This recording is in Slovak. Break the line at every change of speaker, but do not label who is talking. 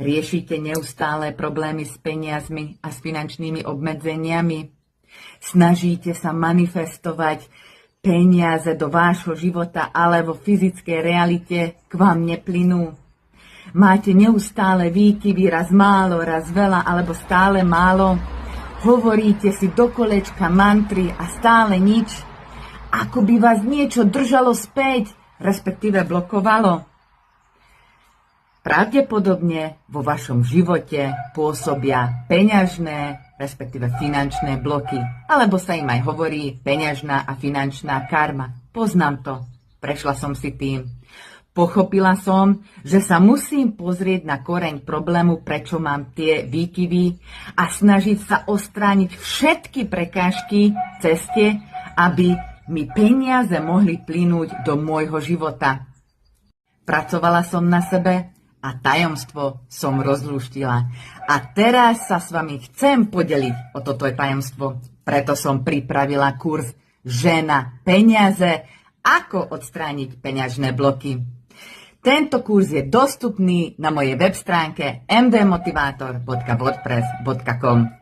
Riešite neustále problémy s peniazmi a s finančnými obmedzeniami. Snažíte sa manifestovať peniaze do vášho života, ale vo fyzickej realite k vám neplynú. Máte neustále výkyvy, raz málo, raz veľa, alebo stále málo. Hovoríte si do kolečka mantry a stále nič. Ako by vás niečo držalo späť, respektíve blokovalo. Pravdepodobne vo vašom živote pôsobia peňažné, respektíve finančné bloky. Alebo sa im aj hovorí peňažná a finančná karma. Poznám to. Prešla som si tým. Pochopila som, že sa musím pozrieť na koreň problému, prečo mám tie výkyvy a snažiť sa ostrániť všetky prekážky v ceste, aby mi peniaze mohli plynúť do môjho života. Pracovala som na sebe a tajomstvo som rozlúštila. A teraz sa s vami chcem podeliť o toto tajomstvo. Preto som pripravila kurz Žena, peniaze, ako odstrániť peňažné bloky. Tento kurz je dostupný na mojej web stránke mdmotivator.wordpress.com.